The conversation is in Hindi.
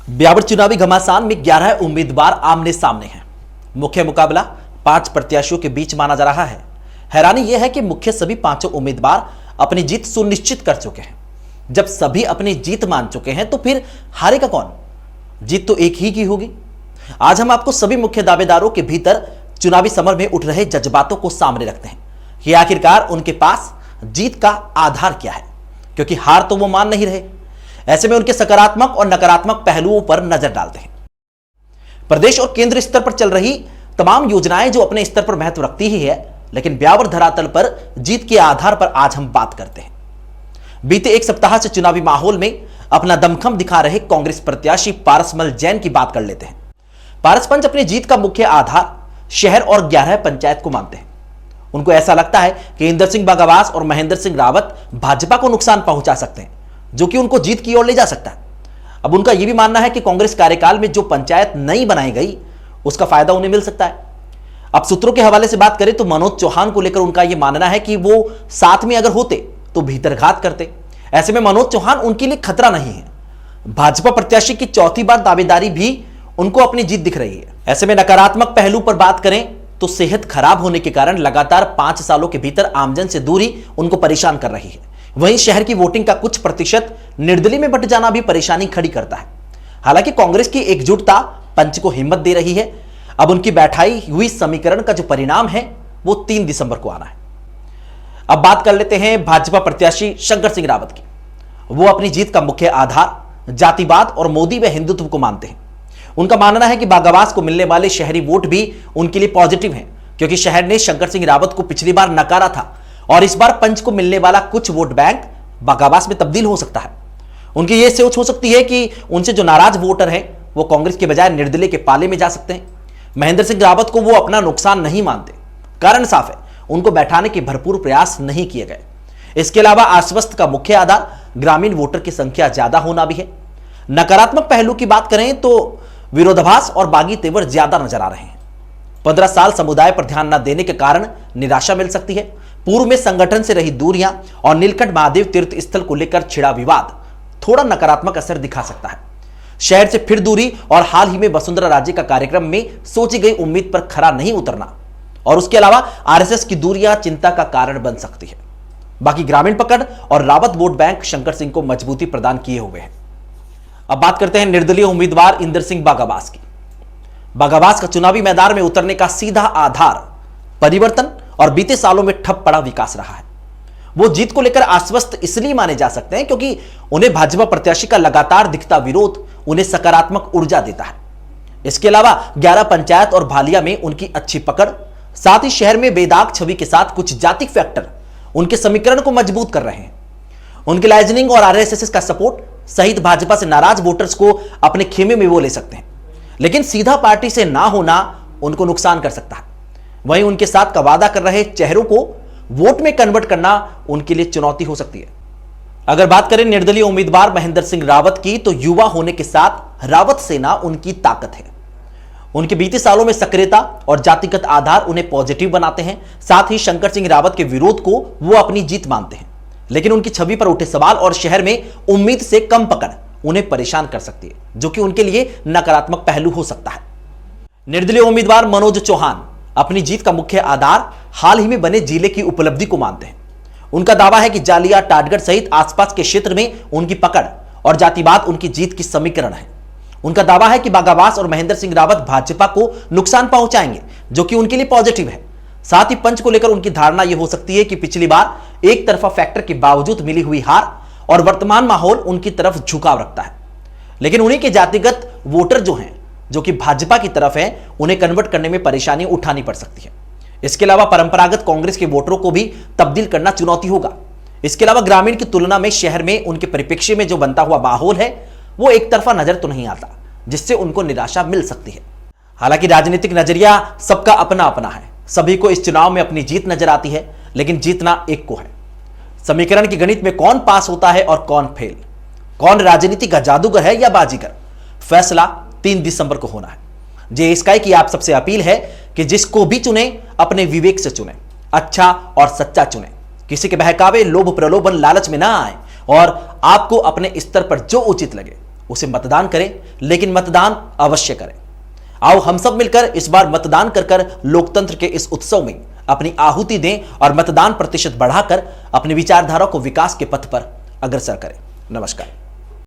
ब्यावर चुनावी घमासान में 11 उम्मीदवार आमने सामने हैं। मुख्य मुकाबला 5 प्रत्याशियों के बीच माना जा रहा है। हैरानी यह है कि मुख्य सभी पांचों उम्मीदवार अपनी जीत सुनिश्चित कर चुके हैं। जब सभी अपनी जीत मान चुके हैं तो फिर हारेगा कौन? जीत तो एक ही की होगी। आज हम आपको सभी मुख्य दावेदारों के भीतर चुनावी समर में उठ रहे जज्बातों को सामने रखते हैं कि आखिरकार उनके पास जीत का आधार क्या है, क्योंकि हार तो वो मान नहीं रहे। ऐसे में उनके सकारात्मक और नकारात्मक पहलुओं पर नजर डालते हैं। प्रदेश और केंद्र स्तर पर चल रही तमाम योजनाएं जो अपने स्तर पर महत्व रखती ही है, लेकिन ब्यावर धरातल पर जीत के आधार पर आज हम बात करते हैं। बीते एक सप्ताह से चुनावी माहौल में अपना दमखम दिखा रहे कांग्रेस प्रत्याशी पारसमल जैन की बात कर लेते हैं। पारस पंच अपनी जीत का मुख्य आधार शहर और 11 पंचायत को मानते हैं। उनको ऐसा लगता है कि इंदर सिंह बागावास और महेंद्र सिंह रावत भाजपा को नुकसान पहुंचा सकते हैं, जो कि उनको जीत की ओर ले जा सकता है। अब उनका यह भी मानना है कि कांग्रेस कार्यकाल में जो पंचायत नहीं बनाई गई उसका फायदा उन्हें मिल सकता है। अब सूत्रों के हवाले से बात करें तो मनोज चौहान को लेकर उनका यह मानना है कि वो साथ में अगर होते तो भीतरघात करते। ऐसे में मनोज चौहान उनके लिए खतरा नहीं है। भाजपा प्रत्याशी की चौथी बार दावेदारी भी उनको अपनी जीत दिख रही है। ऐसे में नकारात्मक पहलू पर बात करें तो सेहत खराब होने के कारण लगातार 5 सालों के भीतर आमजन से दूरी उनको परेशान कर रही है। वहीं शहर की वोटिंग का कुछ प्रतिशत निर्दलीय में बंट जाना भी परेशानी खड़ी करता है। हालांकि कांग्रेस की एकजुटता पंच को हिम्मत दे रही है। अब उनकी बैठाई हुई समीकरण का जो परिणाम है वो 3 दिसंबर को आना है। अब बात कर लेते हैं भाजपा प्रत्याशी शंकर सिंह रावत की। वो अपनी जीत का मुख्य आधार जातिवाद और मोदी व हिंदुत्व को मानते हैं। उनका मानना है कि बागावास को मिलने वाले शहरी वोट भी उनके लिए पॉजिटिव हैं, क्योंकि शहर ने शंकर सिंह रावत को पिछली बार नकारा था और इस बार पंच को मिलने वाला कुछ वोट बैंक बागावास में तब्दील हो सकता है। उनकी यह सोच हो सकती है कि उनसे जो नाराज वोटर हैं वो कांग्रेस के बजाय निर्दलीय के पाले में जा सकते हैं। महेंद्र सिंह रावत को वो अपना नुकसान नहीं मानते। कारण साफ है, उनको बैठाने के भरपूर प्रयास नहीं किए गए। इसके अलावा आश्वस्त का मुख्य आधार ग्रामीण वोटर की संख्या ज्यादा होना भी है। नकारात्मक पहलू की बात करें तो विरोधाभास और बागी तेवर ज्यादा नजर आ रहे हैं। 15 साल समुदाय पर ध्यान न देने के कारण निराशा मिल सकती है। पूर्व में संगठन से रही दूरियां और नीलकंठ महादेव तीर्थ स्थल को लेकर छिड़ा विवाद थोड़ा नकारात्मक असर दिखा सकता है। शहर से फिर दूरी और हाल ही में वसुंधरा राजे का कार्यक्रम में सोची गई उम्मीद पर खरा नहीं उतरना और उसके अलावा आरएसएस की दूरियां चिंता का कारण बन सकती है। बाकी ग्रामीण पकड़ और रावत वोट बैंक शंकर सिंह को मजबूती प्रदान किए हुए हैं। अब बात करते हैं निर्दलीय उम्मीदवार इंदर सिंह बागावास की। बागावास का चुनावी मैदान में उतरने का सीधा आधार परिवर्तन और बीते सालों में ठप पड़ा विकास रहा है। वो जीत को लेकर आश्वस्त इसलिए माने जा सकते हैं क्योंकि उन्हें भाजपा प्रत्याशी का लगातार दिखता विरोध उन्हें सकारात्मक ऊर्जा देता है। इसके अलावा 11 पंचायत और भालिया में उनकी अच्छी पकड़, साथ ही शहर में बेदाग छवि के साथ कुछ जातिक फैक्टर उनके समीकरण को मजबूत कर रहे हैं। उनके लाइजनिंग और आरएसएस का सपोर्ट सहित भाजपा से नाराज वोटर्स को अपने खेमे में वो ले सकते हैं, लेकिन सीधा पार्टी से ना होना उनको नुकसान कर सकता है। वहीं उनके साथ का वादा कर रहे चेहरों को वोट में कन्वर्ट करना उनके लिए चुनौती हो सकती है। अगर बात करें निर्दलीय उम्मीदवार महेंद्र सिंह रावत की तो युवा होने के साथ रावत सेना उनकी ताकत है। उनके बीते सालों में सक्रियता और जातिगत आधार उन्हें पॉजिटिव बनाते हैं। साथ ही शंकर सिंह रावत के विरोध को वो अपनी जीत मानते हैं, लेकिन उनकी छवि पर उठे सवाल और शहर में उम्मीद से कम पकड़ उन्हें परेशान कर सकती है, जो कि उनके लिए नकारात्मक पहलू हो सकता है। निर्दलीय उम्मीदवार मनोज चौहान अपनी जीत का मुख्य आधार हाल ही में बने जिले की उपलब्धि को मानते हैं। उनका दावा है कि जालिया, टाटगढ़ सहित आसपास के क्षेत्र में उनकी पकड़ और जातिवाद उनकी जीत की समीकरण है। उनका दावा है कि बागावास और महेंद्र सिंह रावत भाजपा को नुकसान पहुंचाएंगे, जो कि उनके लिए पॉजिटिव है। साथ ही पंच को लेकर उनकी धारणा यह हो सकती है कि पिछली बार एक तरफा फैक्टर के बावजूद मिली हुई हार और वर्तमान माहौल उनकी तरफ झुकाव रखता है, लेकिन उन्हीं के जातिगत वोटर जो हैं, जो कि भाजपा की तरफ है, उन्हें कन्वर्ट करने में परेशानी उठानी पड़ सकती है। इसके अलावा परंपरागत कांग्रेस के वोटरों को भी तब्दील करना चुनौती होगा। इसके अलावा ग्रामीण की तुलना में शहर में उनके परिप्रेक्ष्य में जो बनता हुआ माहौल है वो एक तरफा नजर तो नहीं आता, जिससे उनको निराशा मिल सकती है। हालांकि राजनीतिक नजरिया सबका अपना अपना है। सभी को इस चुनाव में अपनी जीत नजर आती है, लेकिन जीतना एक को है। समीकरण की गणित में कौन पास होता है और कौन फेल, कौन राजनीति का जादूगर है या बाजीगर, फैसला 3 दिसंबर को होना है। जे स्काई की आप सबसे अपील है कि जिसको भी चुने अपने विवेक से चुने, अच्छा और सच्चा चुने। किसी के बहकावे, लोभ, प्रलोभन, लालच में ना आए और आपको अपने स्तर पर जो उचित लगे उसे मतदान करें, लेकिन मतदान अवश्य करें। आओ हम सब मिलकर इस बार मतदान कर लोकतंत्र के इस उत्सव में अपनी आहुति दें और मतदान प्रतिशत बढ़ाकर अपनी विचारधारा को विकास के पथ पर अग्रसर करें। नमस्कार।